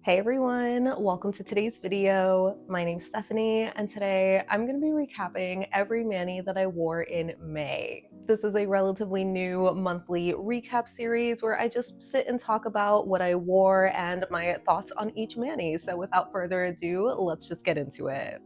Hey everyone, welcome to today's video. My name's Stephanie, and today I'm going to be recapping every mani that I wore in May. This is a relatively new monthly recap series where I just sit and talk about what I wore and my thoughts on each mani. So without further ado, let's just get into it.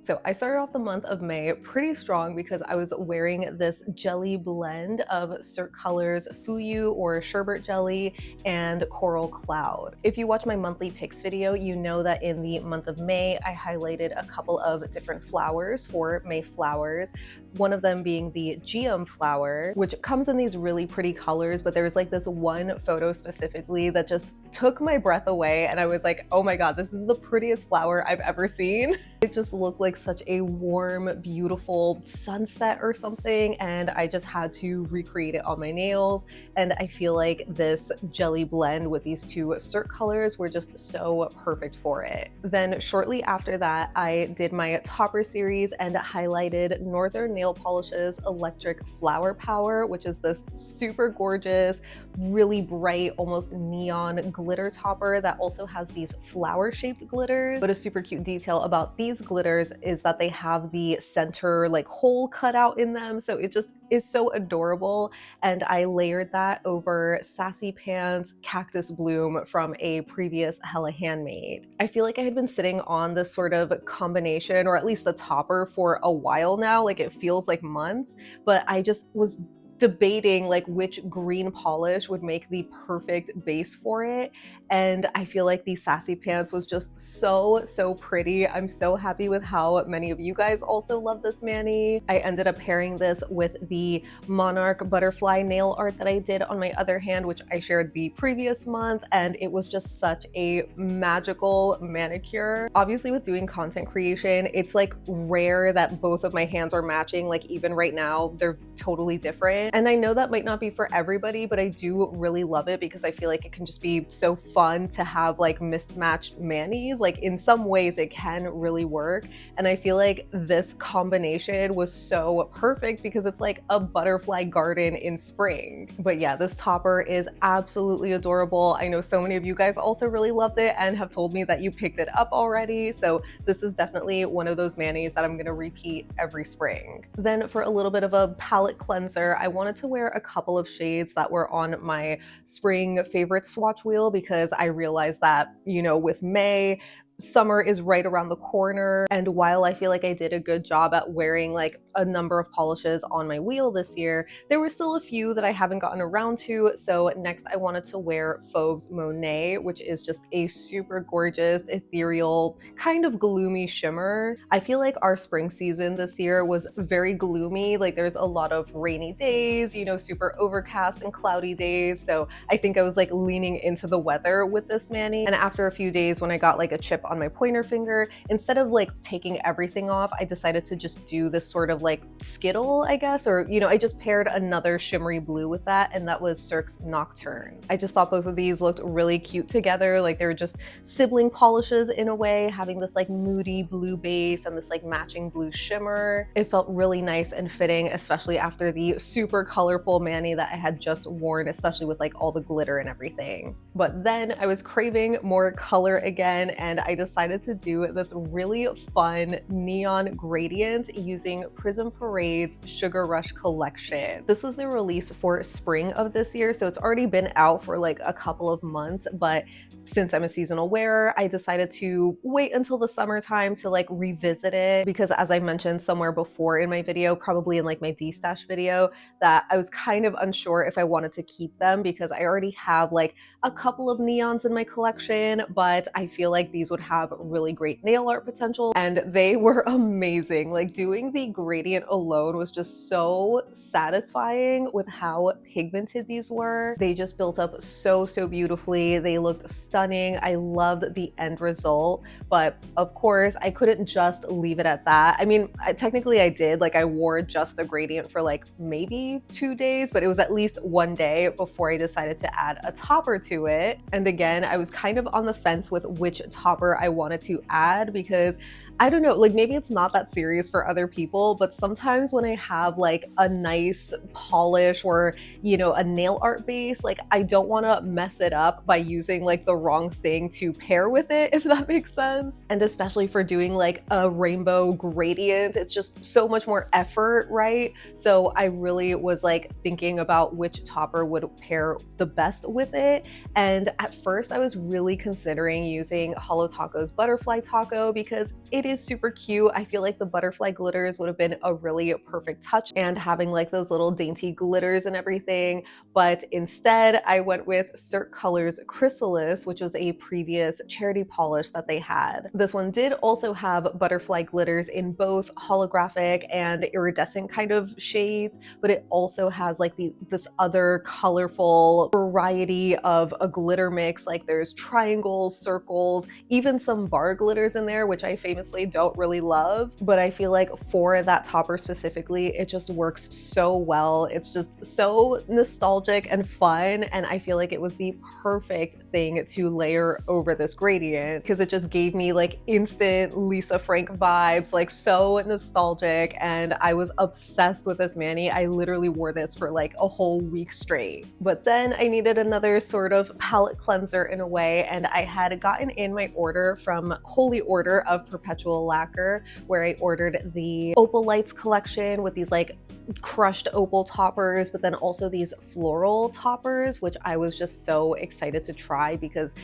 So I started off the month of May pretty strong because I was wearing this jelly blend of Cirque colors Fuyū or sherbet jelly and coral cloud. If you watch my monthly picks video, you know that in the month of May, I highlighted a couple of different flowers for May flowers. One of them being the geum flower, which comes in these really pretty colors, but there's like this one photo specifically that just took my breath away, and I was like, oh my god, this is the prettiest flower I've ever seen. It just looked like such a warm, beautiful sunset or something, and I just had to recreate it on my nails. And I feel like this jelly blend with these two Cirque colors were just so perfect for it. Then shortly after that, I did my topper series and highlighted Northern Nail Polish's Electric Flower Power, which is this super gorgeous, really bright, almost neon glitter topper that also has these flower-shaped glitters. But a super cute detail about these glitters is that they have the center like hole cut out in them, so it just is so adorable. And I layered that over Sassy Pants Cactus Bloom from a previous Hella Handmade. I feel like I had been sitting on this sort of combination, or at least the topper, for a while now. Like, it feels like months, but I just was debating like which green polish would make the perfect base for it, and I feel like the Sassy Pants was just so pretty. I'm so happy with how many of you guys also love this mani. I ended up pairing this with the Monarch butterfly nail art that I did on my other hand, which I shared the previous month, and it was just such a magical manicure. Obviously, with doing content creation, it's like rare that both of my hands are matching. Like, even right now, they're totally different. And I know that might not be for everybody, but I do really love it because I feel like it can just be so fun to have like mismatched manis. Like, in some ways it can really work. And I feel like this combination was so perfect because it's like a butterfly garden in spring. But yeah, this topper is absolutely adorable. I know so many of you guys also really loved it and have told me that you picked it up already. So this is definitely one of those manis that I'm gonna repeat every spring. Then for a little bit of a palette cleanser, I wanted to wear a couple of shades that were on my spring favorite swatch wheel because I realized that, you know, with May, summer is right around the corner, and while I feel like I did a good job at wearing like a number of polishes on my wheel this year, there were still a few that I haven't gotten around to. So next I wanted to wear Fauve's Monet, which is just a super gorgeous, ethereal, kind of gloomy shimmer. I feel like our spring season this year was very gloomy. Like, there's a lot of rainy days, you know, super overcast and cloudy days. So I think I was like leaning into the weather with this mani. And after a few days, when I got like a chip on my pointer finger, instead of like taking everything off, I decided to just do this sort of like skittle, I guess, or, you know, I just paired another shimmery blue with that, and that was Cirque's Nocturne. I just thought both of these looked really cute together. Like, they were just sibling polishes in a way, having this like moody blue base and this like matching blue shimmer. It felt really nice and fitting, especially after the super colorful mani that I had just worn, especially with like all the glitter and everything. But then I was craving more color again, and I decided to do this really fun neon gradient using Prism Parade's Sugar Rush collection. This was the release for spring of this year, so it's already been out for like a couple of months, but since I'm a seasonal wearer, I decided to wait until the summertime to like revisit it, because as I mentioned somewhere before in my video, probably in like my D-stash video, that I was kind of unsure if I wanted to keep them because I already have like a couple of neons in my collection, but I feel like these would have really great nail art potential, and they were amazing. Like, doing the gradient alone was just so satisfying with how pigmented these were. They just built up so beautifully. They looked stunning. I loved the end result, but of course I couldn't just leave it at that. I mean, technically I did, like, I wore just the gradient for like maybe 2 days, but it was at least 1 day before I decided to add a topper to it. And again, I was kind of on the fence with which topper I wanted to add because I don't know, like maybe it's not that serious for other people, but sometimes when I have like a nice polish or, you know, a nail art base, like I don't want to mess it up by using like the wrong thing to pair with it, if that makes sense. And especially for doing like a rainbow gradient, it's just so much more effort, right? So I really was like thinking about which topper would pair the best with it. And at first I was really considering using Holo Taco's Butterfly Taco because it is super cute. I feel like the butterfly glitters would have been a really perfect touch and having like those little dainty glitters and everything. But instead I went with Cirque Colors Chrysalis, which was a previous charity polish that they had. This one did also have butterfly glitters in both holographic and iridescent kind of shades, but it also has like this other colorful variety of a glitter mix. Like there's triangles, circles, even some bar glitters in there, which I famously don't really love. But I feel like for that topper specifically, it just works so well. It's just so nostalgic and fun. And I feel like it was the perfect thing to layer over this gradient because it just gave me like instant Lisa Frank vibes, like so nostalgic. And I was obsessed with this mani. I literally wore this for like a whole week straight. But then I needed another sort of palette cleanser in a way, and I had gotten in my order from Holy Order of Perpetual Lacquer, where I ordered the Opal Lights collection with these like crushed opal toppers, but then also these floral toppers, which I was just so excited to try because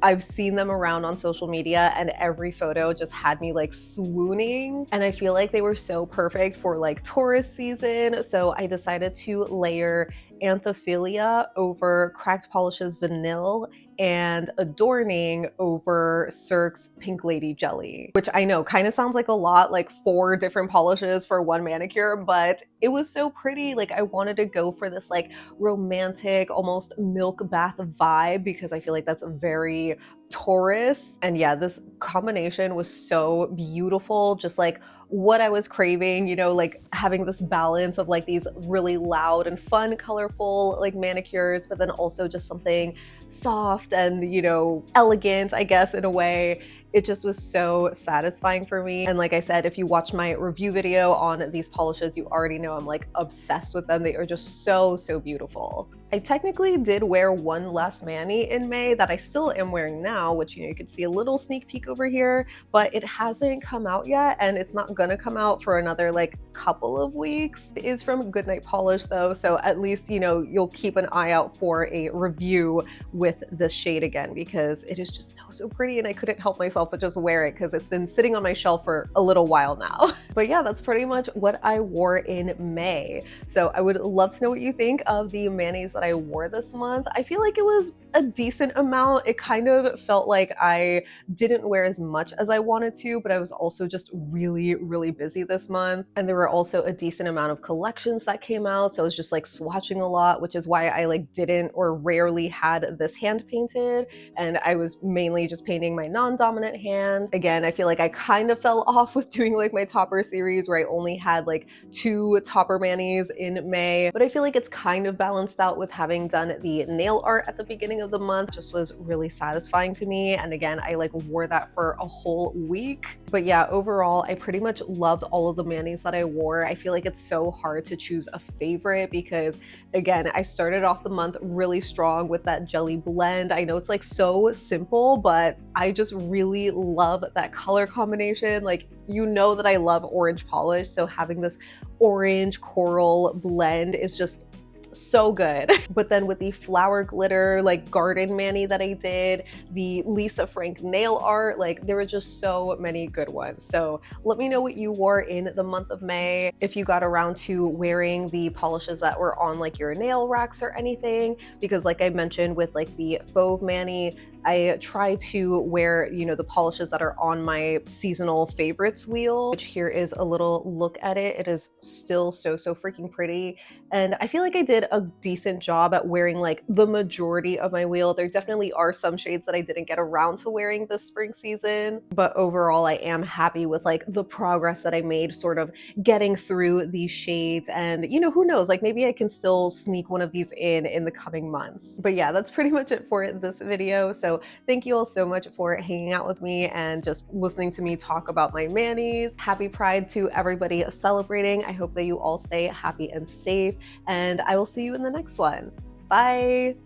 I've seen them around on social media and every photo just had me like swooning. And I feel like they were so perfect for like tourist season. So I decided to layer Anthophilia over Cracked Polish's Vanille and Adorning over Cirque's Pink Lady Jelly, which I know kind of sounds like a lot, like 4 different polishes for one manicure, but it was so pretty. Like I wanted to go for this like romantic, almost milk bath vibe because I feel like that's very Taurus. And yeah, this combination was so beautiful, just like what I was craving, you know, like having this balance of like these really loud and fun, colorful like manicures, but then also just something soft and, you know, elegant, I guess, in a way. It just was so satisfying for me. And like I said, if you watch my review video on these polishes, you already know I'm like obsessed with them. They are just so, so beautiful. I technically did wear one last mani in May that I still am wearing now, which, you know, you could see a little sneak peek over here, but it hasn't come out yet and it's not gonna come out for another like couple of weeks. It is from Goodnight Polish though, so at least, you know, you'll keep an eye out for a review with this shade again because it is just so, so pretty and I couldn't help myself but just wear it because it's been sitting on my shelf for a little while now. But yeah, that's pretty much what I wore in May. So I would love to know what you think of the manis that I wore this month. I feel like it was a decent amount. It kind of felt like I didn't wear as much as I wanted to, but I was also just really, really busy this month. And there were also a decent amount of collections that came out. So I was just like swatching a lot, which is why I like didn't or rarely had this hand painted. And I was mainly just painting my non-dominant hand. Again, I feel like I kind of fell off with doing like my topper series where I only had like 2 topper manis in May, but I feel like it's kind of balanced out with having done the nail art at the beginning of the month. Just was really satisfying to me. And again, I like wore that for a whole week. But yeah, overall, I pretty much loved all of the manis that I wore. I feel like it's so hard to choose a favorite because again, I started off the month really strong with that jelly blend. I know it's like so simple, but I just really love that color combination. Like, you know that I love orange polish, so having this orange coral blend is just so good. But then with the flower glitter like garden mani that I did, the Lisa Frank nail art, like there were just so many good ones. So let me know what you wore in the month of May, if you got around to wearing the polishes that were on like your nail racks or anything, because like I mentioned with like the Fauve mani, I try to wear, you know, the polishes that are on my seasonal favorites wheel, which here is a little look at it. It is still so, so freaking pretty. And I feel like I did a decent job at wearing like the majority of my wheel. There definitely are some shades that I didn't get around to wearing this spring season, but overall I am happy with like the progress that I made sort of getting through these shades. And you know, who knows, like maybe I can still sneak one of these in the coming months. But yeah, that's pretty much it for this video. So So thank you all so much for hanging out with me and just listening to me talk about my manis. Happy Pride to everybody celebrating. I hope that you all stay happy and safe, and I will see you in the next one. Bye!